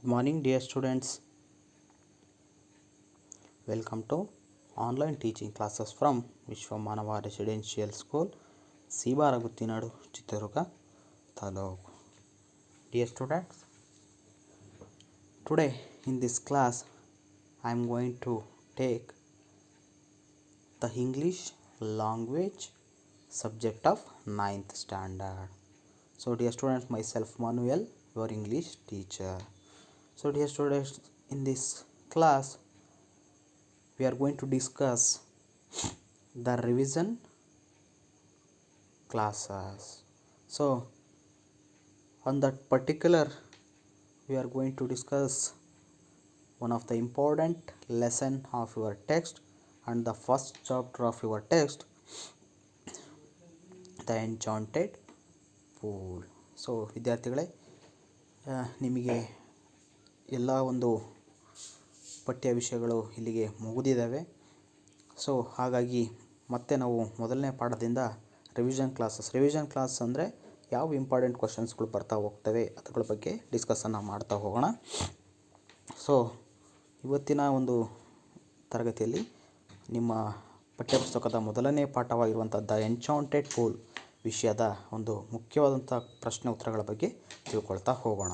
Good morning, dear students. Welcome to online teaching classes from Vishwamanava Residential School, Sibaraguttinadu, Chitradurga Taluk. Dear students, today in this class I am going to take the English language subject of 9th standard. So dear students, myself Manuel, your English teacher. So dear students, in this class we are going to discuss the revision classes. So on that particular we are going to discuss one of the important lesson of your text and the first chapter of your text, the enchanted pool. So ವಿದ್ಯಾರ್ಥಿಗಳೇ, ನಿಮಗೆ ಎಲ್ಲ ಒಂದು ಪಠ್ಯ ವಿಷಯಗಳು ಇಲ್ಲಿಗೆ ಮುಗಿದಿದ್ದಾವೆ. So ಹಾಗಾಗಿ ಮತ್ತೆ ನಾವು ಮೊದಲನೇ ಪಾಠದಿಂದ ರಿವಿಷನ್ ಕ್ಲಾಸ್ ಅಂದರೆ ಯಾವ ಇಂಪಾರ್ಟೆಂಟ್ ಕ್ವಶನ್ಸ್ಗಳು ಬರ್ತಾ ಹೋಗ್ತವೆ ಅದ್ರ ಬಗ್ಗೆ ಡಿಸ್ಕಸನ್ನು ಮಾಡ್ತಾ ಹೋಗೋಣ. ಸೊ ಇವತ್ತಿನ ಒಂದು ತರಗತಿಯಲ್ಲಿ ನಿಮ್ಮ ಪಠ್ಯಪುಸ್ತಕದ ಮೊದಲನೇ ಪಾಠವಾಗಿರುವಂಥ ದ ಎನ್ಚಾಂಟೆಡ್ ಪೂಲ್ ವಿಷಯದ ಒಂದು ಮುಖ್ಯವಾದಂಥ ಪ್ರಶ್ನೆ ಉತ್ತರಗಳ ಬಗ್ಗೆ ತಿಳ್ಕೊಳ್ತಾ ಹೋಗೋಣ.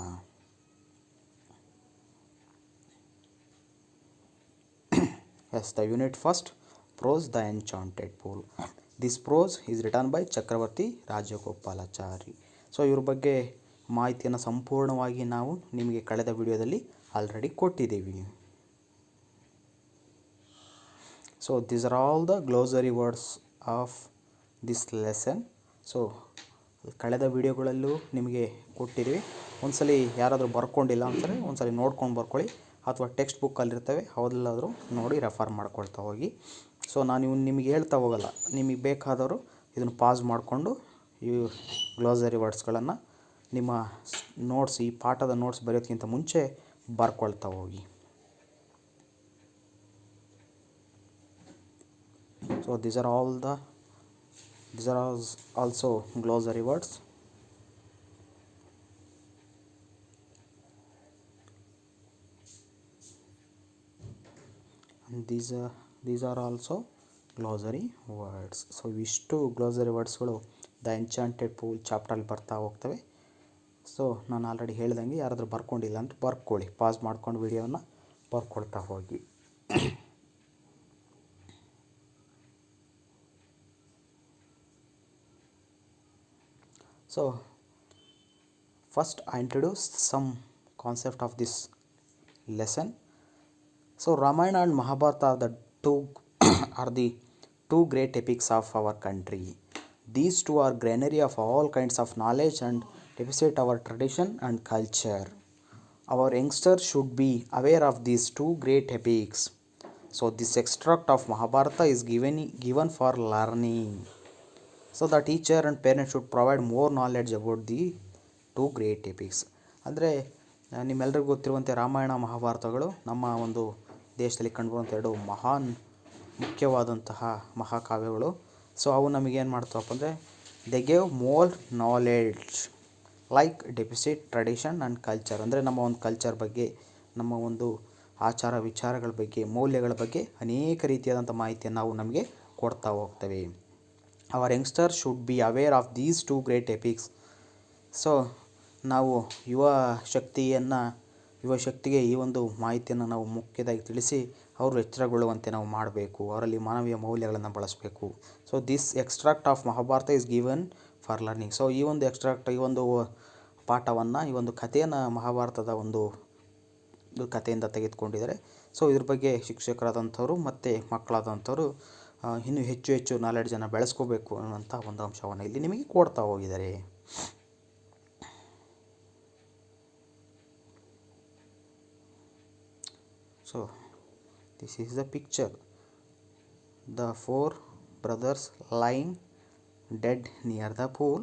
Yes, the unit first, prose, the enchanted pool. This prose is written by Chakravarti Rajagopalachari. So ಇವ್ರ ಬಗ್ಗೆ ಮಾಹಿತಿಯನ್ನು ಸಂಪೂರ್ಣವಾಗಿ ನಾವು ನಿಮಗೆ ಕಳೆದ ವಿಡಿಯೋದಲ್ಲಿ ಆಲ್ರೆಡಿ ಕೊಟ್ಟಿದ್ದೀವಿ. So these are all the glossary words of this lesson. So ಕಳೆದ ವಿಡಿಯೋಗಳಲ್ಲೂ ನಿಮಗೆ ಕೊಟ್ಟಿದ್ದೀವಿ. ಒಂದ್ಸಲಿ ಯಾರಾದರೂ ಬರ್ಕೊಂಡಿಲ್ಲ ಅಂತಾರೆ ಒಂದ್ಸಲಿ ನೋಡ್ಕೊಂಡು ಬರ್ಕೊಳ್ಳಿ, ಅಥವಾ ಟೆಕ್ಸ್ಟ್ ಬುಕ್ಕಲ್ಲಿರ್ತವೆ ಅವೆಲ್ಲಾದರೂ ನೋಡಿ ರೆಫರ್ ಮಾಡ್ಕೊಳ್ತಾ ಹೋಗಿ. ಸೊ ನಾನು ನಿಮಗೆ ಹೇಳ್ತಾ ಹೋಗಲ್ಲ, ನಿಮಗೆ ಬೇಕಾದವರು ಇದನ್ನು ಪಾಸ್ ಮಾಡಿಕೊಂಡು ಈ ಗ್ಲೋಸರಿ ವರ್ಡ್ಸ್ಗಳನ್ನು ನಿಮ್ಮ ನೋಟ್ಸ್, ಈ ಪಾಠದ ನೋಟ್ಸ್ ಬರೆಯೋದಕ್ಕಿಂತ ಮುಂಚೆ ಬರ್ಕೊಳ್ತಾ ಹೋಗಿ. So these are also glossary words. And these are also glossary words. So ಇಷ್ಟು ಗ್ಲೋಸರಿ ವರ್ಡ್ಸ್ಗಳು ದ ಎನ್ಚಾಂಟೆಡ್ ಪೂಲ್ ಚಾಪ್ಟ್ರಲ್ಲಿ ಬರ್ತಾ ಹೋಗ್ತವೆ. ಸೊ ನಾನು ಆಲ್ರೆಡಿ ಹೇಳ್ದಂಗೆ ಯಾರಾದರೂ ಬರ್ಕೊಂಡಿಲ್ಲ ಅಂದರೆ ಬರ್ಕೊಳ್ಳಿ, ಪಾಸ್ ಮಾಡ್ಕೊಂಡು ವಿಡಿಯೋನ ಬರ್ಕೊಳ್ತಾ ಹೋಗಿ. So first I introduce some concept of this lesson. So Ramayana and Mahabharata are the two great epics of our country. These two are granary of all kinds of knowledge and demonstrate our tradition and culture. Our youngsters should be aware of these two great epics. So this extract of Mahabharata is given for learning. So the teacher and parents should provide more knowledge about the two great epics. ಅಂದರೆ ನಿಮ್ಮೆಲ್ಲರಿಗೂ ಗೊತ್ತಿರುವಂತೆ ರಾಮಾಯಣ ಮಹಾಭಾರತಗಳು ನಮ್ಮ ಒಂದು ದೇಶದಲ್ಲಿ ಕಂಡುಬರುವಂಥ ಎರಡು ಮುಖ್ಯವಾದಂತಹ ಮಹಾಕಾವ್ಯಗಳು. So ಅವು ನಮಗೇನು ಮಾಡ್ತಾವಪ್ಪ ಅಂದರೆ they gave more knowledge like deficit tradition and culture. ಅಂದರೆ ನಮ್ಮ ಒಂದು ಕಲ್ಚರ್ ಬಗ್ಗೆ, ನಮ್ಮ ಒಂದು ಆಚಾರ ವಿಚಾರಗಳ ಬಗ್ಗೆ, ಮೌಲ್ಯಗಳ ಬಗ್ಗೆ ಅನೇಕ ರೀತಿಯಾದಂಥ ಮಾಹಿತಿಯನ್ನು ನಾವು ನಮಗೆ ಕೊಡ್ತಾ ಹೋಗ್ತವೆ. Our youngster should be aware of these two great epics. So ನಾವು ಯುವ ಶಕ್ತಿಗೆ ಈ ಒಂದು ಮಾಹಿತಿಯನ್ನು ನಾವು ಮುಖ್ಯದಾಗಿ ತಿಳಿಸಿ ಅವರು ಎಚ್ಚರಗೊಳ್ಳುವಂತೆ ನಾವು ಮಾಡಬೇಕು, ಅವರಲ್ಲಿ ಮಾನವೀಯ ಮೌಲ್ಯಗಳನ್ನು ಬಳಸಬೇಕು. So this extract of Mahabharata is given for learning. So ಈ ಒಂದು ಎಕ್ಸ್ಟ್ರಾಕ್ಟ್, ಈ ಒಂದು ಪಾಠವನ್ನು, ಈ ಒಂದು ಕಥೆಯನ್ನು ಮಹಾಭಾರತದ ಒಂದು ಕಥೆಯಿಂದ ತೆಗೆದುಕೊಂಡಿದ್ದಾರೆ. ಸೊ ಇದ್ರ ಬಗ್ಗೆ ಶಿಕ್ಷಕರಾದಂಥವ್ರು ಮತ್ತು ಮಕ್ಕಳಾದಂಥವ್ರು ಇನ್ನೂ ಹೆಚ್ಚು ನಾಲೆಡ್ಜನ್ನು ಬೆಳೆಸ್ಕೋಬೇಕು ಅನ್ನುವಂಥ ಒಂದು ಅಂಶವನ್ನು ಇಲ್ಲಿ ನಿಮಗೆ ಕೊಡ್ತಾ ಹೋಗಿದ್ದಾರೆ. So this is the picture, the 4 brothers lying dead near the pool.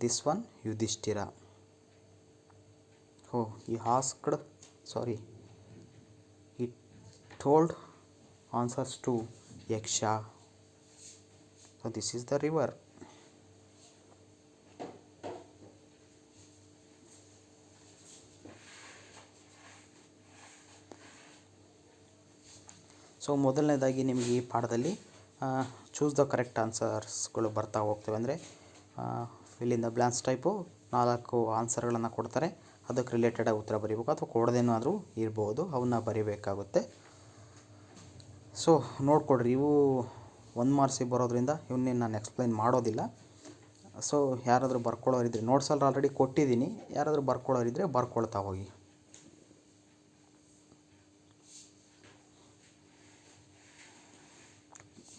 This one Yudhishthira. He told answers to Yaksha. So this is the river. So ಮೊದಲನೇದಾಗಿ ನಿಮಗೆ ಈ ಪಾಠದಲ್ಲಿ ಚೂಸ್ ದ ಕರೆಕ್ಟ್ ಆನ್ಸರ್ಸ್ಗಳು ಬರ್ತಾ ಹೋಗ್ತವೆ. ಅಂದರೆ fill in the blanks type 4 ಆನ್ಸರ್ಗಳನ್ನು ಕೊಡ್ತಾರೆ, ಅದಕ್ಕೆ ರಿಲೇಟೆಡಾಗಿ ಉತ್ತರ ಬರೀಬೇಕು, ಅಥವಾ ಕೊಡದೇನಾದರೂ ಇರ್ಬೋದು, ಅವನ್ನ ಬರೀಬೇಕಾಗುತ್ತೆ. ಸೊ ನೋಡಿಕೊಡ್ರಿ, ಇವು 1 ಮಾರ್ಕ್ಸಿಗೆ ಬರೋದ್ರಿಂದ ಇವನ್ನೇನು ನಾನು ಎಕ್ಸ್ಪ್ಲೈನ್ ಮಾಡೋದಿಲ್ಲ. ಸೊ ಯಾರಾದರೂ ಬರ್ಕೊಳ್ಳೋರಿದ್ದರೆ, ನೋಟ್ಸಲ್ಲಿ ಆಲ್ರೆಡಿ ಕೊಟ್ಟಿದ್ದೀನಿ, ಯಾರಾದರೂ ಬರ್ಕೊಳ್ಳೋರಿದ್ದರೆ ಬರ್ಕೊಳ್ತಾ ಹೋಗಿ.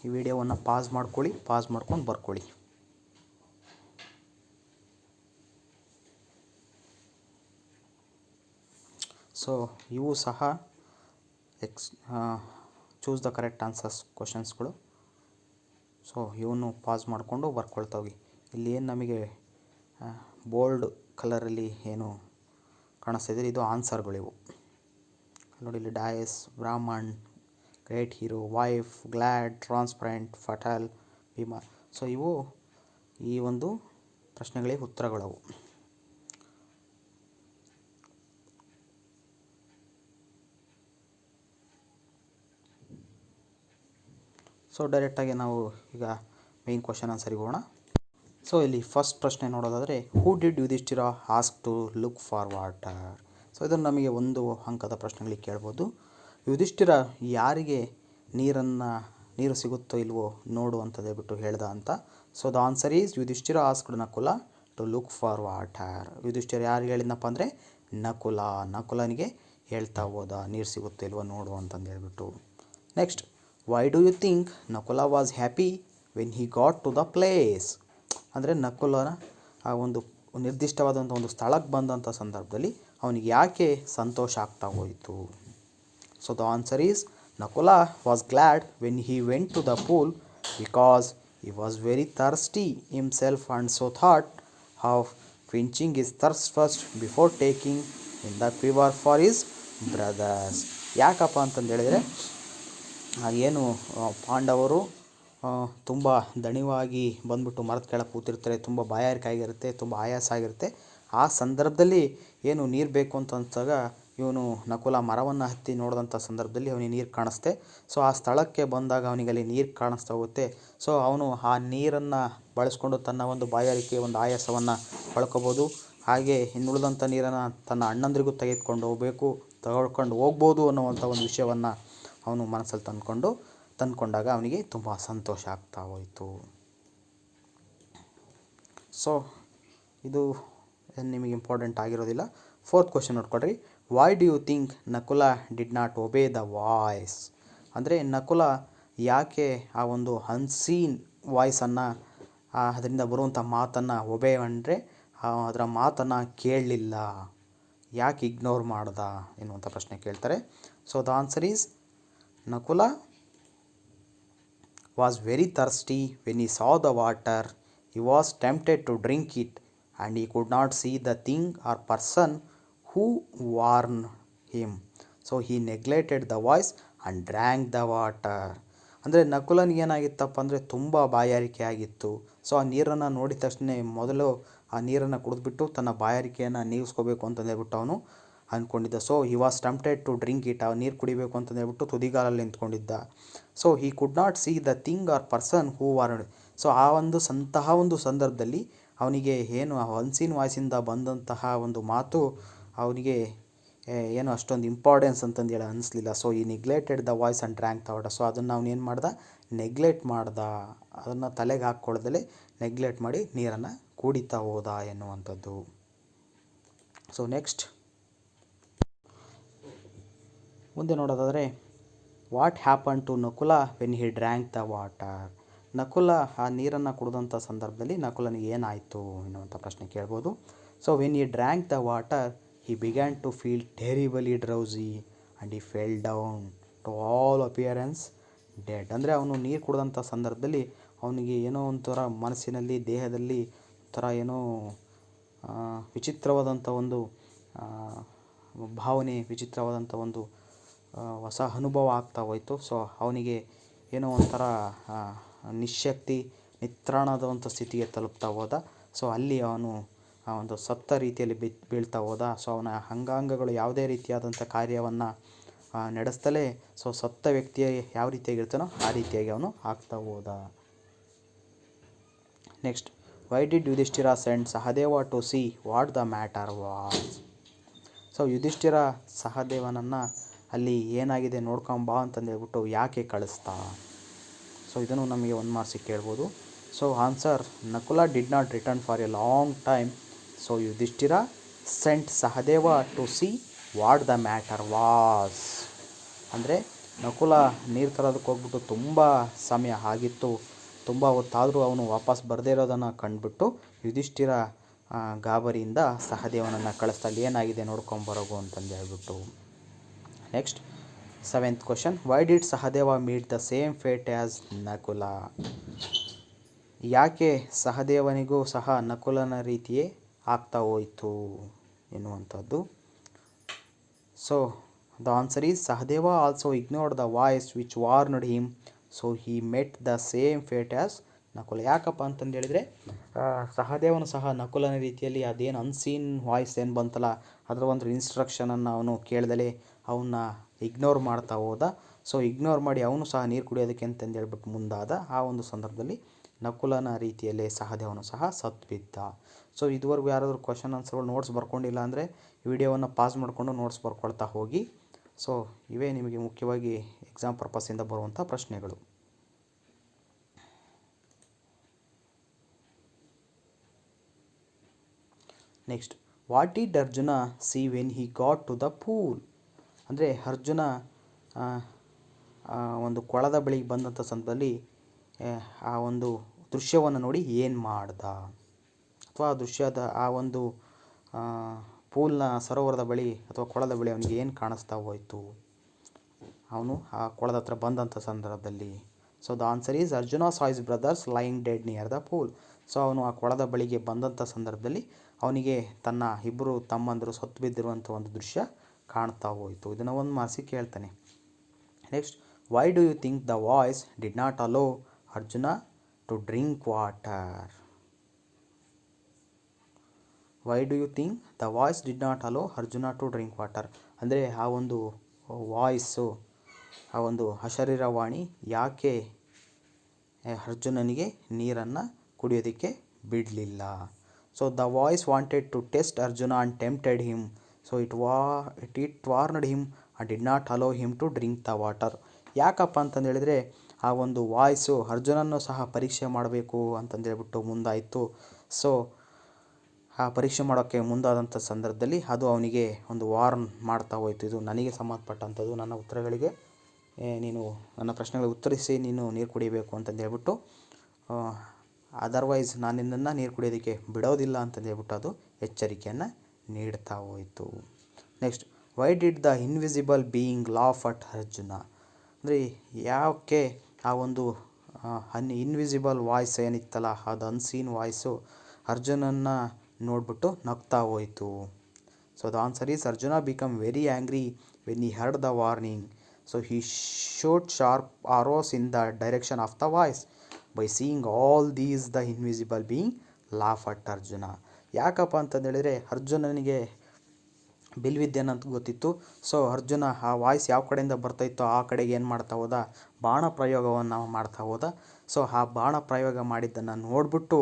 ಈ ವಿಡಿಯೋವನ್ನು ಪಾಸ್ ಮಾಡ್ಕೊಂಡು ಬರ್ಕೊಳ್ಳಿ. ಸೊ ಇವು ಸಹ ಚೂಸ್ ದ ಕರೆಕ್ಟ್ ಆನ್ಸರ್ಸ್ ಕ್ವಶನ್ಸ್ಗಳು. ಸೊ ಇವನು ಪಾಸ್ ಮಾಡಿಕೊಂಡು ಬರ್ಕೊಳ್ತಾ ಹೋಗಿ. ಇಲ್ಲಿ ಏನು ನಮಗೆ ಬೋಲ್ಡ್ ಕಲರಲ್ಲಿ ಏನು ಕಾಣಿಸ್ತಿದೆ, ಇದು ಆನ್ಸರ್ಗಳಿವು ನೋಡಿ. ಇಲ್ಲಿ dais, Brahman, great hero, wife, glad, transparent, fatal, Bhima. So ಇವು ಈ ಒಂದು ಪ್ರಶ್ನೆಗಳಿಗೆ ಉತ್ತರಗಳವು. ಸೊ ಡೈರೆಕ್ಟಾಗಿ ನಾವು ಈಗ ಮೇನ್ ಕ್ವಶನ್ ಆನ್ಸರಿಗೆ ಹೋಗೋಣ. ಸೊ ಇಲ್ಲಿ ಫಸ್ಟ್ ಪ್ರಶ್ನೆ ನೋಡೋದಾದರೆ, who did Yudhishthira ask to look for water? So ಇದನ್ನು ನಮಗೆ 1 ಅಂಕದ ಪ್ರಶ್ನೆಗಳಿಗೆ ಕೇಳ್ಬೋದು. ಯುಧಿಷ್ಠಿರ ಯಾರಿಗೆ ನೀರು ಸಿಗುತ್ತೋ ಇಲ್ವೋ ನೋಡು ಅಂತದೇ ಬಿಟ್ಟು ಹೇಳ್ದ ಅಂತ. So the answer is Yudhishthira asked Nakula to look for water. Yudhishthira ಯಾರಿಗೆ ಹೇಳಿದ್ನಪ್ಪ ಅಂದರೆ ನಕುಲನಿಗೆ ಹೇಳ್ತಾ ಹೋದ, ನೀರು ಸಿಗುತ್ತೋ ಇಲ್ವೋ ನೋಡು ಅಂತಂದು ಹೇಳ್ಬಿಟ್ಟು. Next, why do you think Nakula was happy when he got to the place? ಅಂದರೆ ನಕುಲನ ಆ ಒಂದು ನಿರ್ದಿಷ್ಟವಾದಂಥ ಒಂದು ಸ್ಥಳಕ್ಕೆ ಬಂದಂಥ ಸಂದರ್ಭದಲ್ಲಿ ಅವನಿಗೆ ಯಾಕೆ ಸಂತೋಷ ಆಗ್ತಾ ಹೋಯಿತು? So the answer is Nakula was glad when he went to the pool because he was very thirsty himself and so thought of quenching his thirst first before taking in the river for his brothers. ಯಾಕಪ್ಪ ಅಂತಂದು ಹೇಳಿದರೆ, ಏನು ಪಾಂಡವರು ತುಂಬ ದಣಿವಾಗಿ ಬಂದ್ಬಿಟ್ಟು ಮರದ ಕೆಳಗೆ ಕೂತಿರ್ತಾರೆ, ತುಂಬ ಬಾಯಾರಿಕೆ ಆಗಿರುತ್ತೆ, ತುಂಬ ಆಯಾಸ ಆಗಿರುತ್ತೆ. ಆ ಸಂದರ್ಭದಲ್ಲಿ ಏನು ನೀರು ಬೇಕು ಅಂತ ಅನ್ಸಾಗ ಇವನು ನಕುಲ ಮರವನ್ನು ಹತ್ತಿ ನೋಡಿದಂಥ ಸಂದರ್ಭದಲ್ಲಿ ಅವನಿಗೆ ನೀರು ಕಾಣಿಸ್ತೆ. ಸೊ ಆ ಸ್ಥಳಕ್ಕೆ ಬಂದಾಗ ಅವನಿಗೆ ಅಲ್ಲಿ ನೀರು ಕಾಣಿಸ್ತಾ ಹೋಗುತ್ತೆ. ಸೊ ಅವನು ಆ ನೀರನ್ನು ಬಳಸ್ಕೊಂಡು ತನ್ನ ಒಂದು ಬಾಯಾರಿಕೆ, ಒಂದು ಆಯಾಸವನ್ನು ಕಳ್ಕೊಬೋದು. ಹಾಗೆ ಇನ್ನುಳಿದಂಥ ನೀರನ್ನು ತನ್ನ ಅಣ್ಣಂದ್ರಿಗೂ ತಗೊಳ್ಕೊಂಡು ಹೋಗ್ಬೋದು ಅನ್ನುವಂಥ ಒಂದು ವಿಷಯವನ್ನು ಅವನು ಮನಸ್ಸಲ್ಲಿ ತಂದ್ಕೊಂಡಾಗ ಅವನಿಗೆ ತುಂಬ ಸಂತೋಷ ಆಗ್ತಾ ಹೋಯಿತು. ಸೊ ಇದು ನಿಮಗೆ ಇಂಪಾರ್ಟೆಂಟ್ ಆಗಿರೋದಿಲ್ಲ. 4th ಕ್ವಶನ್ ನೋಡ್ಕೊಳ್ರಿ. Why do you think Nakula did not obey the voice? ಅಂದರೆ ನಕುಲ ಯಾಕೆ ಆ ಒಂದು ಅನ್ಸೀನ್ ವಾಯ್ಸನ್ನು, ಅದರಿಂದ ಬರುವಂಥ ಮಾತನ್ನು ಒಬೇ ಅಂದರೆ ಅದರ ಮಾತನ್ನು ಕೇಳಲಿಲ್ಲ, ಯಾಕೆ ಇಗ್ನೋರ್ ಮಾಡ್ದ ಎನ್ನುವಂಥ ಪ್ರಶ್ನೆ ಕೇಳ್ತಾರೆ. So the answer is Nakula was very thirsty when he saw the water. He was tempted to drink it and he could not see the thing or person who warned him. So he neglected the voice and drank the water. ಅಂದರೆ ನಕುಲನಿಗೆ ಏನಾಗಿತ್ತಪ್ಪ ಅಂದರೆ ತುಂಬ ಬಾಯಾರಿಕೆ ಆಗಿತ್ತು. So ಆ ನೀರನ್ನು ನೋಡಿದ ತಕ್ಷಣ ಮೊದಲು ಆ ನೀರನ್ನು ಕುಡಿದ್ಬಿಟ್ಟು ತನ್ನ ಬಾಯಾರಿಕೆಯನ್ನು ನೀಗಿಸ್ಕೋಬೇಕು ಅಂತಂದೇಳ್ಬಿಟ್ಟು ಅವನು ಅಂದ್ಕೊಂಡಿದ್ದ. So he was tempted to drink it, ಆ ನೀರು ಕುಡಿಬೇಕು ಅಂತಂದೇಳ್ಬಿಟ್ಟು ತುದಿಗಾಲಲ್ಲಿ ನಿಂತ್ಕೊಂಡಿದ್ದ. So he could not see the thing or person who warned. So ಆ ಒಂದು ಸಂದರ್ಭದಲ್ಲಿ ಅವನಿಗೆ ಏನು ಆ ಅನ್ಸೀನ್ ವಾಯ್ಸಿಂದ ಬಂದಂತಹ ಒಂದು ಮಾತು ಅವನಿಗೆ ಏನು ಅಷ್ಟೊಂದು ಇಂಪಾರ್ಟೆನ್ಸ್ ಅಂತಂದೇಳಿ ಅನಿಸ್ಲಿಲ್ಲ. ಸೊ ಈ neglected the voice and drank the water. So ಅದನ್ನು ಅವನೇನು ಮಾಡ್ದ, ನೆಗ್ಲೆಕ್ಟ್ ಮಾಡ್ದ, ಅದನ್ನು ತಲೆಗೆ ಹಾಕ್ಕೊಳ್ಳೋದಲ್ಲೇ ನೆಗ್ಲೆಕ್ಟ್ ಮಾಡಿ ನೀರನ್ನು ಕುಡಿತಾ ಹೋದ ಎನ್ನುವಂಥದ್ದು. ಸೊ ನೆಕ್ಸ್ಟ್ ಮುಂದೆ ನೋಡೋದಾದರೆ, what happen to Nakula when he drank the water? Nakula ಆ ನೀರನ್ನು ಕುಡಿದಂಥ ಸಂದರ್ಭದಲ್ಲಿ ನಕುಲನಿಗೆ ಏನಾಯಿತು ಎನ್ನುವಂಥ ಪ್ರಶ್ನೆ ಕೇಳ್ಬೋದು. So when he drank the water he began to feel terribly drowsy and he fell down to all appearance dead. ಅಂದರೆ ಅವನು ನೀರು ಕುಡಿದಂಥ ಸಂದರ್ಭದಲ್ಲಿ ಅವನಿಗೆ ಏನೋ ಒಂಥರ ಮನಸ್ಸಿನಲ್ಲಿ, ದೇಹದಲ್ಲಿ ಒಂಥರ ಏನೋ ವಿಚಿತ್ರವಾದಂಥ ಒಂದು ಭಾವನೆ, ವಿಚಿತ್ರವಾದಂಥ ಒಂದು ಹೊಸ ಅನುಭವ ಆಗ್ತಾ ಹೋಯಿತು. ಸೊ ಅವನಿಗೆ ಏನೋ ಒಂಥರ ನಿಶ್ಶಕ್ತಿ, ನಿತ್ರಾಣದ ಸ್ಥಿತಿಗೆ ತಲುಪ್ತಾ ಹೋದ. ಸೊ ಅಲ್ಲಿ ಅವನು ಒಂದು ಸತ್ತ ರೀತಿಯಲ್ಲಿ ಬೀಳ್ತಾ ಹೋದ. ಸೊ ಅವನ ಅಂಗಾಂಗಗಳು ಯಾವುದೇ ರೀತಿಯಾದಂಥ ಕಾರ್ಯವನ್ನು ನಡೆಸ್ತಲೇ ಸೊ ಸತ್ತ ವ್ಯಕ್ತಿಯ ಯಾವ ರೀತಿಯಾಗಿರ್ತಾನೋ ಆ ರೀತಿಯಾಗಿ ಅವನು ಆಗ್ತಾ ಹೋದ. Next, why did Yudhishthira send Sahadeva to see what the matter was. So Yudhishthira ಸಹದೇವನನ್ನು ಅಲ್ಲಿ ಏನಾಗಿದೆ ನೋಡ್ಕೊಂಬಾ ಅಂತಂದೇಳ್ಬಿಟ್ಟು ಯಾಕೆ ಕಳಿಸ್ತಾ. ಸೊ ಇದನ್ನು ನಮಗೆ 1 ಮಾರ್ಕ್ಸಿಗೆ ಕೇಳ್ಬೋದು. So answer, Nakula did not return for a long time. So Yudhishthira sent Sahadeva to see what the matter was. ಅಂದರೆ ನಕುಲ ನೀರು ತರೋದಕ್ಕೆ ಹೋಗ್ಬಿಟ್ಟು ತುಂಬ ಸಮಯ ಆಗಿತ್ತು, ತುಂಬ ಹೊತ್ತಾದರೂ ಅವನು ವಾಪಸ್ ಬರದೇ ಇರೋದನ್ನು ಕಂಡುಬಿಟ್ಟು ಯುಧಿಷ್ಠಿರ ಗಾಬರಿಯಿಂದ ಸಹದೇವನನ್ನು ಕಳಿಸ್ತಾ ಏನಾಗಿದೆ ನೋಡ್ಕೊಂಬರೋಗು ಅಂತಂದು ಹೇಳ್ಬಿಟ್ಟು. Next 7th question, why did Sahadeva meet the same fate as Nakula. ಯಾಕೆ ಸಹದೇವನಿಗೂ ಸಹ ನಕುಲನ ರೀತಿಯೇ ಆಗ್ತಾ ಹೋಯಿತು ಎನ್ನುವಂಥದ್ದು. So the answer is Sahadeva also ignored the voice which warned him, so he met the same fate as Nakula. ಯಾಕಪ್ಪ ಅಂತಂದು ಹೇಳಿದರೆ ಸಹದೇವನು ಸಹ ನಕುಲನ ರೀತಿಯಲ್ಲಿ ಅದೇನು ಅನ್ಸೀನ್ ವಾಯ್ಸ್ ಏನು ಬಂತಲ್ಲ ಅದರ ಒಂದು ಇನ್ಸ್ಟ್ರಕ್ಷನನ್ನು ಅವನು ಕೇಳ್ದಲೇ ಅವನ್ನ ಇಗ್ನೋರ್ ಮಾಡ್ತಾ ಹೋದ. ಸೊ ಇಗ್ನೋರ್ ಮಾಡಿ ಅವನು ಸಹ ನೀರು ಕುಡಿಯೋದಕ್ಕೆ ಅಂತಂದು ಹೇಳ್ಬಿಟ್ಟು ಮುಂದಾದ. ಆ ಒಂದು ಸಂದರ್ಭದಲ್ಲಿ ನಕುಲನ ರೀತಿಯಲ್ಲೇ ಸಹದೇವನು ಸಹ ಸತ್ತು ಬಿದ್ದ. ಸೊ ಇದುವರೆಗೂ ಯಾರಾದರೂ ಕ್ವಶನ್ ಆನ್ಸರ್ಗಳು ನೋಟ್ಸ್ ಬರ್ಕೊಂಡಿಲ್ಲ ಅಂದರೆ ವಿಡಿಯೋವನ್ನು ಪಾಸ್ ಮಾಡಿಕೊಂಡು ನೋಟ್ಸ್ ಬರ್ಕೊಳ್ತಾ ಹೋಗಿ. ಸೊ ಇವೇ ನಿಮಗೆ ಮುಖ್ಯವಾಗಿ ಎಕ್ಸಾಮ್ ಪರ್ಪಸ್ಸಿಂದ ಬರುವಂಥ ಪ್ರಶ್ನೆಗಳು. Next, what did Arjuna see when he got to the pool. ಅಂದರೆ ಅರ್ಜುನ ಒಂದು ಕೊಳದ ಬಳಿಗೆ ಬಂದಂಥ ಸಂದರ್ಭದಲ್ಲಿ ಆ ಒಂದು ದೃಶ್ಯವನ್ನು ನೋಡಿ ಏನು ಮಾಡ್ದ, ಅಥವಾ ಆ ಒಂದು ಪೂಲ್ನ ಸರೋವರದ ಬಳಿ ಅಥವಾ ಕೊಳದ ಬಳಿ ಅವನಿಗೆ ಏನು ಕಾಣಿಸ್ತಾ ಹೋಯಿತು ಅವನು ಆ ಕೊಳದ ಹತ್ರ ಬಂದಂಥ ಸಂದರ್ಭದಲ್ಲಿ. So the answer is Arjuna saw his brothers lying dead near the pool. So ಅವನು ಆ ಕೊಳದ ಬಳಿಗೆ ಬಂದಂಥ ಸಂದರ್ಭದಲ್ಲಿ ಅವನಿಗೆ ತನ್ನ ಇಬ್ಬರು ತಮ್ಮಂದರು ಸತ್ತು ಬಿದ್ದಿರುವಂಥ ಒಂದು ದೃಶ್ಯ ಕಾಣ್ತಾ ಹೋಯಿತು. ಇದನ್ನು 1 ಮಾರ್ಕ್ಸಿಗೆ ಕೇಳ್ತಾನೆ. Next, why do you think the voice did not allow Arjuna to drink water. Why do you think the voice did not allow Arjuna to drink water. ಅಂದರೆ ಆ ಒಂದು ವಾಯ್ಸು, ಆ ಒಂದು ಅಶರೀರವಾಣಿ ಯಾಕೆ ಅರ್ಜುನನಿಗೆ ನೀರನ್ನು ಕುಡಿಯೋದಕ್ಕೆ ಬಿಡಲಿಲ್ಲ. So the voice wanted to test Arjuna and tempted him. So it warned him and did not allow him to drink the water. ಯಾಕಪ್ಪ ಅಂತಂದು ಹೇಳಿದರೆ ಆ ಒಂದು ವಾಯ್ಸು ಅರ್ಜುನನ್ನು ಸಹ ಪರೀಕ್ಷೆ ಮಾಡಬೇಕು ಅಂತಂದೇಳ್ಬಿಟ್ಟು ಮುಂದಾಯಿತು. ಸೊ ಆ ಪರೀಕ್ಷೆ ಮಾಡೋಕ್ಕೆ ಮುಂದಾದಂಥ ಸಂದರ್ಭದಲ್ಲಿ ಅದು ಅವನಿಗೆ ಒಂದು ವಾರ್ನ್ ಮಾಡ್ತಾ ಹೋಯಿತು, ಇದು ನನಗೆ ಸಂಬಂಧಪಟ್ಟಂಥದ್ದು, ನನ್ನ ಉತ್ತರಗಳಿಗೆ ನೀನು ನನ್ನ ಪ್ರಶ್ನೆಗಳಿಗೆ ಉತ್ತರಿಸಿ ನೀನು ನೀರು ಕುಡಿಬೇಕು ಅಂತಂದು ಹೇಳ್ಬಿಟ್ಟು, ಅದರ್ವೈಸ್ ನಾನು ನಿನ್ನನ್ನು ನೀರು ಕುಡಿಯೋದಕ್ಕೆ ಬಿಡೋದಿಲ್ಲ ಅಂತಂದು ಹೇಳ್ಬಿಟ್ಟು ಅದು ಎಚ್ಚರಿಕೆಯನ್ನು ನೀಡ್ತಾ ಹೋಯಿತು. Next, why did the invisible being laugh at Arjuna. ಅಂದರೆ ಯಾಕೆ ಆ ಒಂದು ಇನ್ವಿಸಿಬಲ್ ವಾಯ್ಸ್ ಏನಿತ್ತಲ್ಲ ಅದು ಅನ್ಸೀನ್ ವಾಯ್ಸು ಅರ್ಜುನನ್ನು ನೋಡ್ಬಿಟ್ಟು ನಗ್ತಾ ಹೋಯಿತು. So the answer is Arjuna become very angry when he heard the warning. So he shot sharp arrows in the direction of the voice. By seeing all these the invisible being laugh at Arjuna. ಯಾಕಪ್ಪ ಅಂತಂದೇಳಿದರೆ ಅರ್ಜುನನಿಗೆ ಬಿಲ್ವಿದ್ಯೆ ಅನ್ನೋದು ಗೊತ್ತಿತ್ತು. So Arjuna ಆ voice ಯಾವ ಕಡೆಯಿಂದ ಬರ್ತಾಯಿತ್ತೋ ಆ ಕಡೆಗೆ ಏನು ಮಾಡ್ತಾ ಹೋದ, ಬಾಣ ಪ್ರಯೋಗವನ್ನು ಮಾಡ್ತಾ ಹೋದ. ಸೊ ಆ ಬಾಣ ಪ್ರಯೋಗ ಮಾಡಿದ್ದನ್ನು ನೋಡಿಬಿಟ್ಟು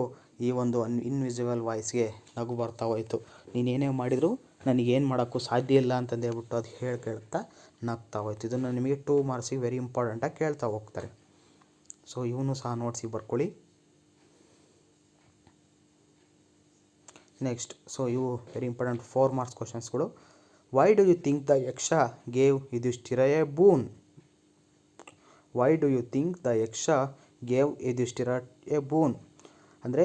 ಈ ಒಂದು ಇನ್ವಿಸಿಬಲ್ ವಾಯ್ಸ್ಗೆ ನಗು ಬರ್ತಾ ಹೋಯಿತು. ನೀನೇನೇ ಮಾಡಿದರೂ ನನಗೇನು ಮಾಡೋಕ್ಕೂ ಸಾಧ್ಯ ಇಲ್ಲ ಅಂತಂದು ಹೇಳ್ಬಿಟ್ಟು ಅದು ಕೇಳ್ತಾ ನಗ್ತಾ ಹೋಯ್ತು. ಇದನ್ನು ನಿಮಗೆ 2 ಮಾರ್ಕ್ಸಿಗೆ ವೆರಿ ಇಂಪಾರ್ಟೆಂಟಾಗಿ ಕೇಳ್ತಾ ಹೋಗ್ತಾರೆ. ಸೊ ಇವನು ಸಹ ನೋಟ್ಸಿಗೆ ಬರ್ಕೊಳ್ಳಿ. ನೆಕ್ಸ್ಟ್, ಸೊ ಇವು ವೆರಿ ಇಂಪಾರ್ಟೆಂಟ್ 4 ಮಾರ್ಕ್ಸ್ ಕ್ವಶನ್ಸ್ಗಳು. Why do you think the Yaksha gave Yudhishthira a boon. Why do you think the Yaksha gave Yudhishthira a boon. ಅಂದರೆ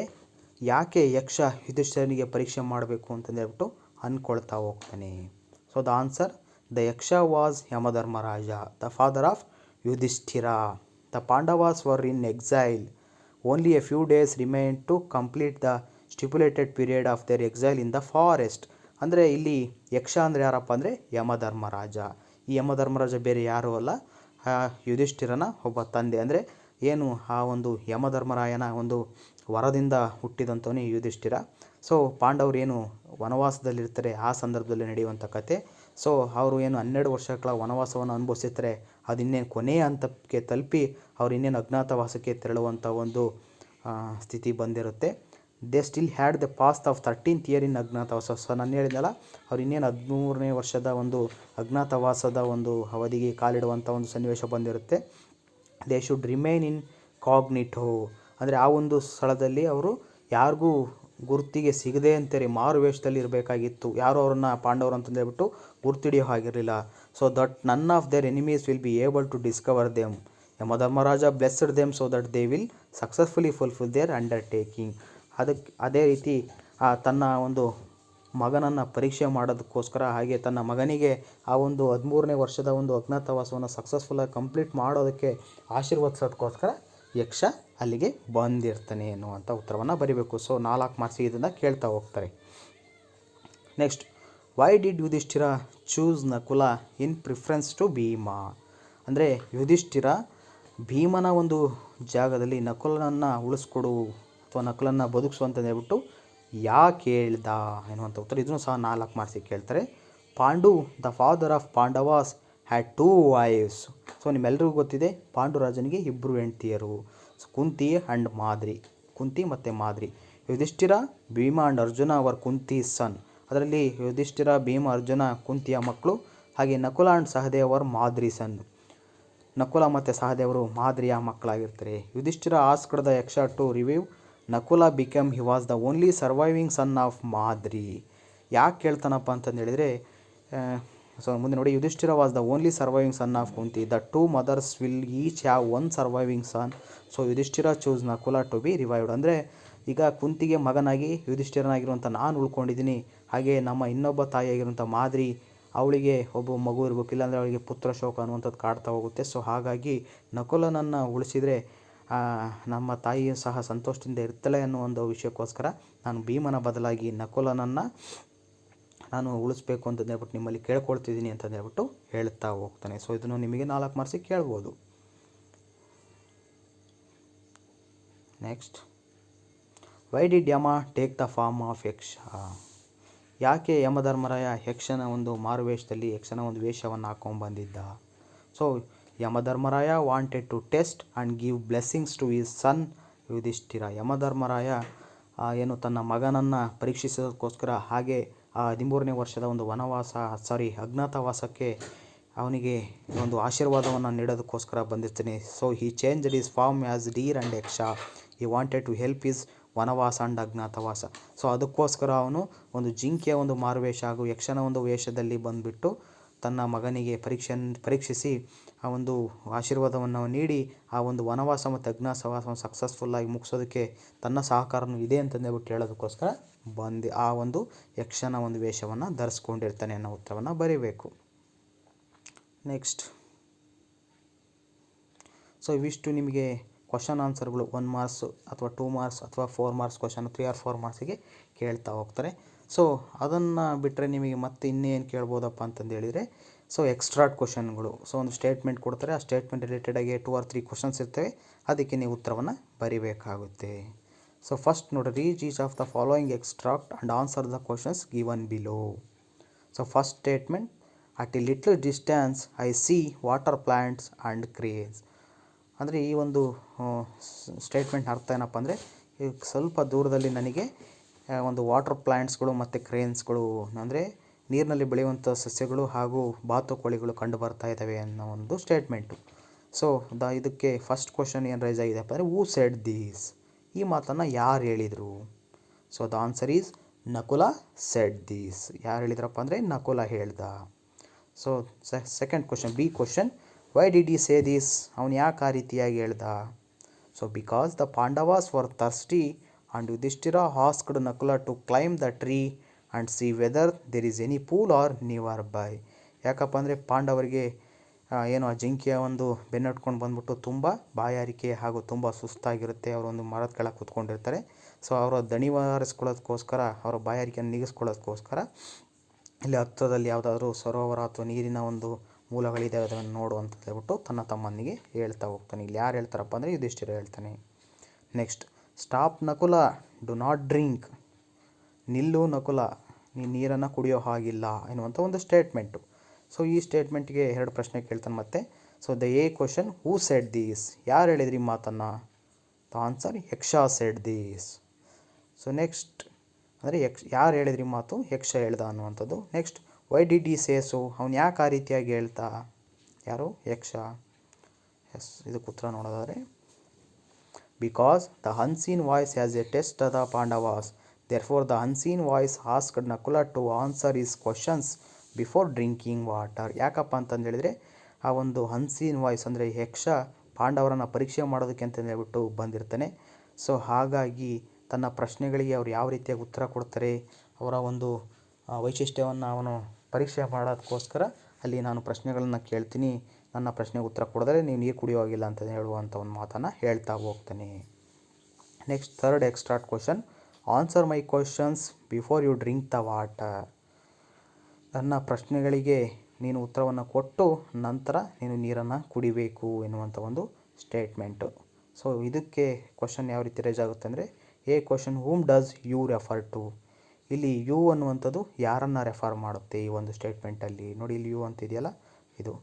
ಯಾಕೆ ಯಕ್ಷ ಯುಧಿಷ್ಠಿರನಿಗೆ ಪರೀಕ್ಷೆ ಮಾಡಬೇಕು ಅಂತಂದು ಹೇಳ್ಬಿಟ್ಟು ಅಂದ್ಕೊಳ್ತಾ ಹೋಗ್ತಾನೆ. So the answer, the Yaksha was Yamadharmaraja, the father of Yudhishthira. The Pandavas were in exile. Only a few days remain to complete the stipulated period of their exile in the forest. ಅಂದರೆ ಇಲ್ಲಿ ಯಕ್ಷ ಅಂದರೆ ಯಾರಪ್ಪ ಅಂದರೆ ಯಮಧರ್ಮರಾಜ. ಈ ಯಮಧರ್ಮರಾಜ ಬೇರೆ ಯಾರೂ ಅಲ್ಲ, ಯುಧಿಷ್ಠಿರನ ಒಬ್ಬ ತಂದೆ. ಅಂದರೆ ಏನು ಆ ಒಂದು ಯಮಧರ್ಮರಾಯನ ಒಂದು ವರದಿಂದ ಹುಟ್ಟಿದಂಥವನೇ ಯುಧಿಷ್ಠಿರ. ಸೊ ಪಾಂಡವರು ಏನು ವನವಾಸದಲ್ಲಿರ್ತಾರೆ ಆ ಸಂದರ್ಭದಲ್ಲಿ ನಡೆಯುವಂಥ ಕತೆ. ಸೊ ಅವರು ಏನು 12 ವರ್ಷಗಳ ವನವಾಸವನ್ನು ಅನುಭವಿಸಿರ್ತಾರೆ, ಅದು ಇನ್ನೇನು ಕೊನೆಯ ಹಂತಕ್ಕೆ ತಲುಪಿ ಅವ್ರು ಇನ್ನೇನು ಅಜ್ಞಾತವಾಸಕ್ಕೆ ತೆರಳುವಂಥ ಒಂದು ಸ್ಥಿತಿ ಬಂದಿರುತ್ತೆ. They still had the past of 13th year in Agnyatavasa. So ನಾನು ಹೇಳಿದ್ನಲ್ಲ, ಅವ್ರು ಇನ್ನೇನು 13ನೇ ವರ್ಷದ ಒಂದು ಅಜ್ಞಾತವಾಸದ ಒಂದು ಅವಧಿಗೆ ಕಾಲಿಡುವಂಥ ಒಂದು ಸನ್ನಿವೇಶ ಬಂದಿರುತ್ತೆ. They should remain in Cognito, ಅಂದರೆ ಆ ಒಂದು ಸ್ಥಳದಲ್ಲಿ ಅವರು ಯಾರಿಗೂ ಗುರುತಿಗೆ ಸಿಗದೆ ಅಂತಾರೆ ಮಾರು ವೇಷದಲ್ಲಿ ಇರಬೇಕಾಗಿತ್ತು. ಯಾರು ಅವ್ರನ್ನ ಪಾಂಡವರು ಅಂತಂದು ಹೇಳ್ಬಿಟ್ಟು ಗುರ್ತಿಡಿಯೋ ಹಾಗಿರಲಿಲ್ಲ. So that none of their enemies will be able to discover them. Yamadharmaraja blessed them so that they will successfully fulfil their undertaking. ಅದೇ ರೀತಿ ತನ್ನ ಒಂದು ಮಗನನ್ನು ಪರೀಕ್ಷೆ ಮಾಡೋದಕ್ಕೋಸ್ಕರ, ಹಾಗೆ ತನ್ನ ಮಗನಿಗೆ ಆ ಒಂದು 13ನೇ ವರ್ಷದ ಒಂದು ಅಜ್ಞಾತವಾಸವನ್ನು ಸಕ್ಸಸ್ಫುಲ್ಲಾಗಿ ಕಂಪ್ಲೀಟ್ ಮಾಡೋದಕ್ಕೆ ಆಶೀರ್ವದಿಸೋದಕ್ಕೋಸ್ಕರ ಯಕ್ಷ ಅಲ್ಲಿಗೆ ಬಂದಿರ್ತಾನೆ ಎನ್ನುವಂಥ ಉತ್ತರವನ್ನು ಬರೀಬೇಕು. ಸೊ 4 ಮಾರ್ಕ್ಸಿಗೆ ಇದನ್ನು ಕೇಳ್ತಾ ಹೋಗ್ತಾರೆ. Next, why did Yudhishthira choose Nakula in preference to Bhima? ಅಂದರೆ ಯುಧಿಷ್ಠಿರ ಭೀಮನ ಒಂದು ಜಾಗದಲ್ಲಿ ನಕುಲನನ್ನು ಉಳಿಸ್ಕೊಡು ಅಥವಾ ನಕುಲನ್ನು ಬದುಕಿಸುವಂತ ಹೇಳ್ಬಿಟ್ಟು ಯಾಕೆ ಹೇಳ್ದ ಎನ್ನುವಂಥ ಉತ್ತರ. ಇದನ್ನು ಸಹ 4 ಮಾರ್ಕ್ಸಿಗೆ ಕೇಳ್ತಾರೆ. Pandu the father of Pandavas had 2 wives. So ನಿಮ್ಮೆಲ್ಲರಿಗೂ ಗೊತ್ತಿದೆ, ಪಾಂಡುರಾಜನಿಗೆ 2 ಹೆಂಡತಿಯರು, ಕುಂತಿ ಆ್ಯಂಡ್ ಮಾದ್ರಿ, ಕುಂತಿ ಮತ್ತು Madri. Yudhishthira, Bhima and Arjuna are Kunti son. ಅದರಲ್ಲಿ ಯುಧಿಷ್ಠಿರ, ಭೀಮ, ಅರ್ಜುನ ಕುಂತಿಯ ಮಕ್ಕಳು. ಹಾಗೆ Nakula and Sahadev are Madri son. Nakula ಮತ್ತು ಸಹದೇವರು ಮಾದ್ರಿಯ ಮಕ್ಕಳಾಗಿರ್ತಾರೆ. Yudhishthira asked the Yaksha to revive Nakula become he was the only surviving son of Madri. ಯಾಕೆ ಕೇಳ್ತಾನಪ್ಪ ಅಂತಂದು ಹೇಳಿದರೆ, ಸೊ ಮುಂದೆ ನೋಡಿ, Yudhishthira was the only surviving son of Kunti. The 2 mothers will each have 1 surviving sun. So Yudhishthira choose Nakula to be revived. ಅಂದರೆ ಈಗ ಕುಂತಿಗೆ ಮಗನಾಗಿ ಯುಧಿಷ್ಠಿರನಾಗಿರುವಂಥ ನಾನು ಉಳ್ಕೊಂಡಿದ್ದೀನಿ, ಹಾಗೆ ನಮ್ಮ ಇನ್ನೊಬ್ಬ ತಾಯಿಯಾಗಿರುವಂಥ ಮಾದ್ರಿ, ಅವಳಿಗೆ ಒಬ್ಬ ಮಗು ಇರಬೇಕು, ಇಲ್ಲಾಂದರೆ ಅವಳಿಗೆ ಪುತ್ರ ಶೋಕ ಅನ್ನುವಂಥದ್ದು ಕಾಡ್ತಾ ಹೋಗುತ್ತೆ. ಸೊ ಹಾಗಾಗಿ ನಕುಲನನ್ನು ಉಳಿಸಿದರೆ ನಮ್ಮ ತಾಯಿಯು ಸಹ ಸಂತೋಷದಿಂದ ಇರ್ತಾಳೆ ಅನ್ನೋ ಒಂದು ವಿಷಯಕ್ಕೋಸ್ಕರ ನಾನು ಭೀಮನ ಬದಲಾಗಿ ನಕುಲನನ್ನು ನಾನು ಉಳಿಸ್ಬೇಕು ಅಂತ ಹೇಳ್ಬಿಟ್ಟು ನಿಮ್ಮಲ್ಲಿ ಕೇಳ್ಕೊಳ್ತಿದ್ದೀನಿ ಅಂತ ಹೇಳ್ಬಿಟ್ಟು ಹೇಳ್ತಾ ಹೋಗ್ತಾನೆ. ಸೊ ಇದನ್ನು ನಿಮಗೆ 4 ಮಾರ್ಕ್ಸಿಗೆ ಕೇಳ್ಬೋದು. Next, why did Yama take the form of Yaksha? ಯಾಕೆ ಯಮಧರ್ಮರಾಯ ಯಕ್ಷನ ಒಂದು ಮಾರುವೇಷದಲ್ಲಿ ಯಕ್ಷನ ಒಂದು ವೇಷವನ್ನು ಹಾಕೊಂಡ್ಬಂದಿದ್ದ? So Yamadharmaraya wanted to test and give blessings to his son Yudhishthira. Yamadharmaraya ಏನು ತನ್ನ ಮಗನನ್ನು ಪರೀಕ್ಷಿಸೋದಕ್ಕೋಸ್ಕರ, ಹಾಗೆ 13ನೇ ವರ್ಷದ ಒಂದು ಅಜ್ಞಾತವಾಸಕ್ಕೆ ಅವನಿಗೆ ಒಂದು ಆಶೀರ್ವಾದವನ್ನು ನೀಡೋದಕ್ಕೋಸ್ಕರ ಬಂದಿರ್ತಾನೆ. So he changed his form as deer and Yaksha. He wanted to help his vanavasa and Agnyatavasa. So ಅದಕ್ಕೋಸ್ಕರ ಅವನು ಒಂದು ಜಿಂಕೆಯ ಒಂದು ಮಾರುವೇಷ ಹಾಗೂ ಯಕ್ಷನ ಒಂದು ವೇಷದಲ್ಲಿ ಬಂದುಬಿಟ್ಟು ತನ್ನ ಮಗನಿಗೆ ಪರೀಕ್ಷಿಸಿ ಆ ಒಂದು ಆಶೀರ್ವಾದವನ್ನು ನೀಡಿ ಆ ಒಂದು ವನವಾಸ ಮತ್ತು ಅಜ್ಞಾತವಾಸವನ್ನು ಸಕ್ಸಸ್ಫುಲ್ಲಾಗಿ ಮುಗಿಸೋದಕ್ಕೆ ತನ್ನ ಸಹಕಾರನೂ ಇದೆ ಅಂತಂದೇಳ್ಬಿಟ್ಟು ಹೇಳೋದಕ್ಕೋಸ್ಕರ ಆ ಒಂದು ಯಕ್ಷನ ಒಂದು ವೇಷವನ್ನು ಧರಿಸ್ಕೊಂಡಿರ್ತಾನೆ ಅನ್ನೋ ಉತ್ತರವನ್ನು ಬರೀಬೇಕು. ನೆಕ್ಸ್ಟ್, ಸೊ ಇವಿಷ್ಟು ನಿಮಗೆ ಕ್ವಶನ್ ಆನ್ಸರ್ಗಳು 1 ಮಾರ್ಕ್ಸ್ ಅಥವಾ 2 ಮಾರ್ಕ್ಸ್ ಅಥವಾ 4 ಮಾರ್ಕ್ಸ್ ಕ್ವಶನ್ 3 or 4 ಮಾರ್ಕ್ಸಿಗೆ ಕೇಳ್ತಾ ಹೋಗ್ತಾರೆ. ಸೊ ಅದನ್ನು ಬಿಟ್ಟರೆ ನಿಮಗೆ ಮತ್ತೆ ಇನ್ನೇನು ಕೇಳ್ಬೋದಪ್ಪ ಅಂತಂದು ಹೇಳಿದರೆ, ಸೊ ಎಕ್ಸ್ಟ್ರಾಟ್ ಕ್ವಶನ್ಗಳು. ಸೊ ಒಂದು ಸ್ಟೇಟ್ಮೆಂಟ್ ಕೊಡ್ತಾರೆ, ಆ ಸ್ಟೇಟ್ಮೆಂಟ್ ರಿಲೇಟೆಡಾಗಿ 2 or 3 ಕ್ವಶನ್ಸ್ ಇರ್ತವೆ, ಅದಕ್ಕೆ ನೀವು ಉತ್ತರವನ್ನು ಬರೀಬೇಕಾಗುತ್ತೆ. ಸೊ ಫಸ್ಟ್ ನೋಡಿ, reach each of the following extract and answer the questions given below. So first statement, at A little distance I C water plants and cranes. ಅಂದರೆ ಈ ಒಂದು ಸ್ಟೇಟ್ಮೆಂಟ್ ಅರ್ಥ ಏನಪ್ಪ ಅಂದರೆ, ಸ್ವಲ್ಪ ದೂರದಲ್ಲಿ ನನಗೆ ಒಂದು ವಾಟರ್ ಪ್ಲ್ಯಾಂಟ್ಸ್ಗಳು ಮತ್ತು ಕ್ರೇನ್ಸ್ಗಳು, ಅಂದರೆ ನೀರಿನಲ್ಲಿ ಬೆಳೆಯುವಂಥ ಸಸ್ಯಗಳು ಹಾಗೂ ಬಾತುಕೋಳಿಗಳು ಕಂಡು ಬರ್ತಾ ಇದ್ದಾವೆ ಅನ್ನೋ ಒಂದು ಸ್ಟೇಟ್ಮೆಂಟು. ಸೊ ಇದಕ್ಕೆ ಫಸ್ಟ್ ಕ್ವಶನ್ ಏನು ರೈಸ್ ಆಗಿದೆಪ್ಪ ಅಂದರೆ, ಹೂ ಸೆಡ್ ದೀಸ್? ಈ ಮಾತನ್ನು ಯಾರು ಹೇಳಿದರು? So the answer is Nakula said these. ಯಾರು ಹೇಳಿದ್ರಪ್ಪ ಅಂದರೆ ನಕುಲ ಹೇಳ್ದ. So second question, B question, why did he say these? ಅವನು ಯಾಕೆ ಆ ರೀತಿಯಾಗಿ ಹೇಳ್ದ? So because the Pandavas were thirsty and Yudhishthira asked Nakula to climb the tree and see whether there is any pool or near by. ಯಾಕಪ್ಪ ಅಂದರೆ ಪಾಂಡವರಿಗೆ ಏನು ಆ ಜಿಂಕೆಯ ಒಂದು ಬೆನ್ನಟ್ಕೊಂಡು ಬಂದ್ಬಿಟ್ಟು ತುಂಬ ಬಾಯಾರಿಕೆ ಹಾಗೂ ತುಂಬ ಸುಸ್ತಾಗಿರುತ್ತೆ. ಅವರು ಒಂದು ಮರದ ಕೆಳಗೆ ಕೂತ್ಕೊಂಡಿರ್ತಾರೆ. ಸೊ ಅವರ ದಣಿವಾರಿಸ್ಕೊಳ್ಳೋದಕ್ಕೋಸ್ಕರ, ಅವರ ಬಾಯಾರಿಕೆಯನ್ನು ನೀಗಿಸ್ಕೊಳ್ಳೋದಕ್ಕೋಸ್ಕರ ಇಲ್ಲಿ ಹತ್ತಿರದಲ್ಲಿ ಯಾವುದಾದ್ರೂ ಸರೋವರ ಅಥವಾ ನೀರಿನ ಒಂದು ಮೂಲಗಳಿದೆ, ಅದನ್ನು ನೋಡು ಅಂತ ಹೇಳ್ಬಿಟ್ಟು ತನ್ನ ತಮ್ಮನಿಗೆ ಹೇಳ್ತಾ ಹೋಗ್ತಾನೆ. ಇಲ್ಲಿ ಯಾರು ಹೇಳ್ತಾರಪ್ಪ ಅಂದರೆ ಯುಧಿಷ್ಠಿರ ಹೇಳ್ತಾನೆ. Next, stop Nakula, do not drink. ನಿಲ್ಲು ನಕುಲ, ನೀನು ನೀರನ್ನು ಕುಡಿಯೋ ಹಾಗಿಲ್ಲ ಎನ್ನುವಂಥ ಒಂದು ಸ್ಟೇಟ್ಮೆಂಟು. ಸೊ ಈ ಸ್ಟೇಟ್ಮೆಂಟ್ಗೆ 2 ಪ್ರಶ್ನೆ ಕೇಳ್ತಾನೆ ಮತ್ತೆ. So the A question, who said these, ಯಾರು ಹೇಳಿದ್ರಿ ಮಾತನ್ನು? ದ ಆನ್ಸರ್, ಯಕ್ಷ ಸೆಡ್ ದೀಸ್. ಸೊ ನೆಕ್ಸ್ಟ್ ಅಂದರೆ ಯಾರು ಹೇಳಿದ್ರಿ ಮಾತು? ಯಕ್ಷ ಹೇಳ್ದ ಅನ್ನುವಂಥದ್ದು. Next, why did he say so, ಅವ್ನು ಯಾಕೆ ಆ ರೀತಿಯಾಗಿ ಹೇಳ್ತಾ? ಯಾರು? ಯಕ್ಷ. ಎಸ್, ಇದಕ್ಕೆ ಉತ್ತರ ನೋಡೋದಾದರೆ, because the unseen voice has A test the Pandavas, therefore the unseen voice asked Nakula to answer his questions before drinking water. ಯಾಕಪ್ಪ ಅಂತಂದು ಹೇಳಿದರೆ, ಆ ಒಂದು ಅನ್ಸೀನ್ ವಾಯ್ಸ್ ಅಂದರೆ ಯಕ್ಷ ಪಾಂಡವರನ್ನು ಪರೀಕ್ಷೆ ಮಾಡೋದಕ್ಕೆ ಅಂತಂದು ಹೇಳ್ಬಿಟ್ಟು ಬಂದಿರ್ತಾನೆ. ಸೊ ಹಾಗಾಗಿ ತನ್ನ ಪ್ರಶ್ನೆಗಳಿಗೆ ಅವ್ರು ಯಾವ ರೀತಿಯಾಗಿ ಉತ್ತರ ಕೊಡ್ತಾರೆ, ಅವರ ಒಂದು ವೈಶಿಷ್ಟ್ಯವನ್ನು ಅವನು ಪರೀಕ್ಷೆ ಮಾಡೋದಕ್ಕೋಸ್ಕರ ಅಲ್ಲಿ ನಾನು ಪ್ರಶ್ನೆಗಳನ್ನು ಕೇಳ್ತೀನಿ, ನನ್ನ ಪ್ರಶ್ನೆಗೆ ಉತ್ತರ ಕೊಡಿದ್ರೆ ನೀವು ನೀರು ಕುಡಿಯೋ ಹಾಗಿಲ್ಲ ಅಂತ ಹೇಳುವಂಥ ಒಂದು ಮಾತನ್ನು ಹೇಳ್ತಾ ಹೋಗ್ತಾನೆ. Next, third extract question, answer my questions before you drink the water. ನನ್ನ ಪ್ರಶ್ನೆಗಳಿಗೆ ನೀನು ಉತ್ತರವನ್ನು ಕೊಟ್ಟು ನಂತರ ನೀನು ನೀರನ್ನು ಕುಡಿಬೇಕು ಎನ್ನುವಂಥ ಒಂದು ಸ್ಟೇಟ್ಮೆಂಟು. ಸೊ ಇದಕ್ಕೆ ಕ್ವಶನ್ ಯಾವ ರೀತಿ ರೈಸ್ ಆಗುತ್ತೆ ಅಂದರೆ, A question, whom does you refer to. ಇಲ್ಲಿ ಯು ಅನ್ನುವಂಥದ್ದು ಯಾರನ್ನು ರೆಫರ್ ಮಾಡುತ್ತೆ ಈ ಒಂದು ಸ್ಟೇಟ್ಮೆಂಟಲ್ಲಿ? ನೋಡಿ, ಇಲ್ಲಿ ಯು ಅಂತ ಇದೆಯಲ್ಲ, ಇದು.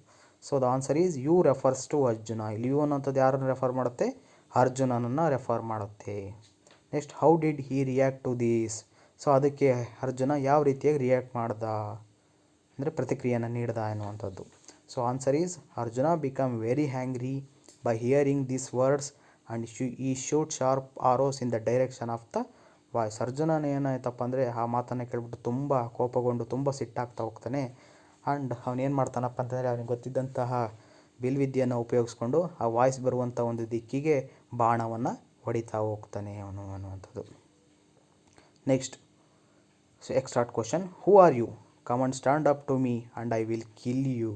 So the answer is you refers to Arjuna. ಇಲ್ಲಿ ಯು ಅನ್ನುವಂಥದ್ದು ಯಾರನ್ನು ರೆಫರ್ ಮಾಡುತ್ತೆ? ಅರ್ಜುನನನ್ನು ರೆಫರ್ ಮಾಡುತ್ತೆ. Next, how did he react to these. So ಅದಕ್ಕೆ ಅರ್ಜುನ ಯಾವ ರೀತಿಯಾಗಿ ರಿಯಾಕ್ಟ್ ಮಾಡ್ದ ಅಂದರೆ ಪ್ರತಿಕ್ರಿಯೆಯನ್ನು ನೀಡ್ದ ಎನ್ನುವಂಥದ್ದು. So answer is, Arjuna become very hangry by hearing these words and he shoot sharp arrows in the direction of the voice. ಅರ್ಜುನನ ಏನಾಯ್ತಪ್ಪ ಅಂದರೆ ಆ ಮಾತನ್ನು ಕೇಳ್ಬಿಟ್ಟು ತುಂಬ ಕೋಪಗೊಂಡು ತುಂಬ ಸಿಟ್ಟಾಗ್ತಾ ಹೋಗ್ತಾನೆ. ಆ್ಯಂಡ್ ಅವನೇನು ಮಾಡ್ತಾನಪ್ಪ ಅಂತಂದರೆ, ಅವನಿಗೆ ಗೊತ್ತಿದ್ದಂತಹ ಬಿಲ್ವಿದ್ಯೆಯನ್ನು ಉಪಯೋಗಿಸ್ಕೊಂಡು ಆ ವಾಯ್ಸ್ ಬರುವಂಥ ಒಂದು ದಿಕ್ಕಿಗೆ ಬಾಣವನ್ನು ಹೊಡಿತಾ ಹೋಗ್ತಾನೆ ಅವನು ಅನ್ನುವಂಥದ್ದು. Next extract question, who are you, come and stand up to me and I will kill you.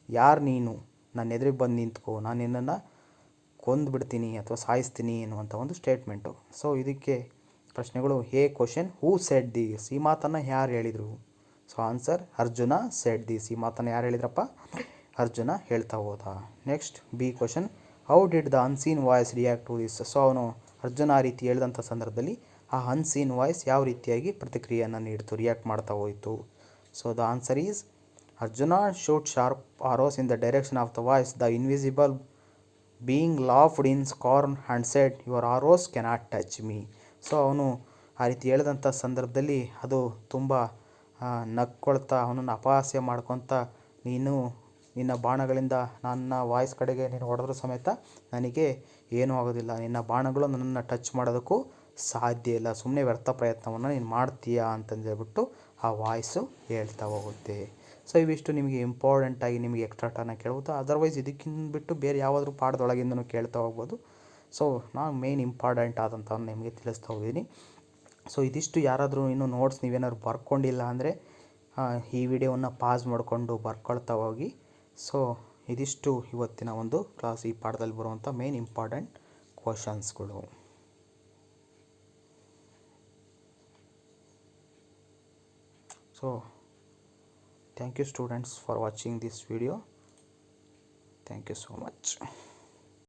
ಯಾರು ನೀನು? ನನ್ನ ಎದುರಿಗೆ ಬಂದು ನಿಂತ್ಕೋ, ನಾನು ನಿನ್ನನ್ನು ಕೊಂದುಬಿಡ್ತೀನಿ ಅಥವಾ ಸಾಯಿಸ್ತೀನಿ ಎನ್ನುವಂಥ ಒಂದು ಸ್ಟೇಟ್ಮೆಂಟು. ಸೊ ಇದಕ್ಕೆ ಪ್ರಶ್ನೆಗಳು, A question, who said these, ಈ ಮಾತನ್ನು ಯಾರು ಹೇಳಿದರು? So answer, Arjuna said these. ಈ ಮಾತನ್ನು ಯಾರು ಹೇಳಿದ್ರಪ್ಪ? ಅರ್ಜುನ ಹೇಳ್ತಾ ಹೋದ. Next B question, how did the unseen voice react to this. So ಅವನು ಅರ್ಜುನ ಆ ರೀತಿ ಹೇಳಿದಂಥ ಸಂದರ್ಭದಲ್ಲಿ ಆ ಅನ್ಸೀನ್ ವಾಯ್ಸ್ ಯಾವ ರೀತಿಯಾಗಿ ಪ್ರತಿಕ್ರಿಯೆಯನ್ನು ನೀಡ್ತು, ರಿಯಾಕ್ಟ್ ಮಾಡ್ತಾ ಹೋಯಿತು? So the answer is, Arjuna shoot sharp arrows in the direction of the voice, the invisible being laughed in scorn and said your arrows cannot touch me. So ಅವನು ಆ ರೀತಿ ಹೇಳಿದಂಥ ಸಂದರ್ಭದಲ್ಲಿ ಅದು ತುಂಬ ನಕ್ಕೊಳ್ತಾ ಅವನನ್ನು ಅಪಹಾಸ್ಯ ಮಾಡ್ಕೊತ, ನೀನು ನಿನ್ನ ಬಾಣಗಳಿಂದ ನನ್ನ ವಾಯ್ಸ್ ಕಡೆಗೆ ನೀನು ಹೊಡೆದ್ರೂ ಸಮೇತ ನನಗೆ ಏನೂ ಆಗೋದಿಲ್ಲ, ನಿನ್ನ ಬಾಣಗಳು ನನ್ನನ್ನು ಟಚ್ ಮಾಡೋದಕ್ಕೂ ಸಾಧ್ಯ ಇಲ್ಲ, ಸುಮ್ಮನೆ ವ್ಯರ್ಥ ಪ್ರಯತ್ನವನ್ನು ನೀನು ಮಾಡ್ತೀಯಾ ಅಂತಂದೇಳ್ಬಿಟ್ಟು ಆ ವಾಯ್ಸು ಹೇಳ್ತಾ ಹೋಗುತ್ತೆ. ಸೊ ಇವಿಷ್ಟು ನಿಮಗೆ ಇಂಪಾರ್ಟೆಂಟಾಗಿ ನಿಮಗೆ ಎಕ್ಸ್ಟ್ರಾಟನ್ನು ಕೇಳ್ಬೋದು. ಅದರ್ವೈಸ್ ಇದಕ್ಕಿಂತ ಬಿಟ್ಟು ಬೇರೆ ಯಾವುದಾದ್ರೂ ಪಾಠದೊಳಗಿಂದನೂ ಕೇಳ್ತಾ ಹೋಗ್ಬೋದು. ಸೊ ನಾನು ಮೇನ್ ಇಂಪಾರ್ಟೆಂಟ್ ಆದಂಥ ನಿಮಗೆ ತಿಳಿಸ್ತಾ ಹೋಗಿದ್ದೀನಿ. ಸೊ ಇದಿಷ್ಟು ಯಾರಾದರೂ ಇನ್ನೂ ನೋಟ್ಸ್ ನೀವೇನಾದ್ರು ಬರ್ಕೊಂಡಿಲ್ಲ ಅಂದರೆ ಈ ವಿಡಿಯೋವನ್ನು ಪಾಸ್ ಮಾಡಿಕೊಂಡು ಬರ್ಕೊಳ್ತಾ ಹೋಗಿ. ಸೊ ಇದಿಷ್ಟು ಇವತ್ತಿನ ಒಂದು ಕ್ಲಾಸ್, ಈ ಪಾಠದಲ್ಲಿ ಬರುವಂಥ ಮೇನ್ ಇಂಪಾರ್ಟೆಂಟ್ ಕ್ವಶನ್ಸ್ಗಳು. So thank you students for watching this video. Thank you so much.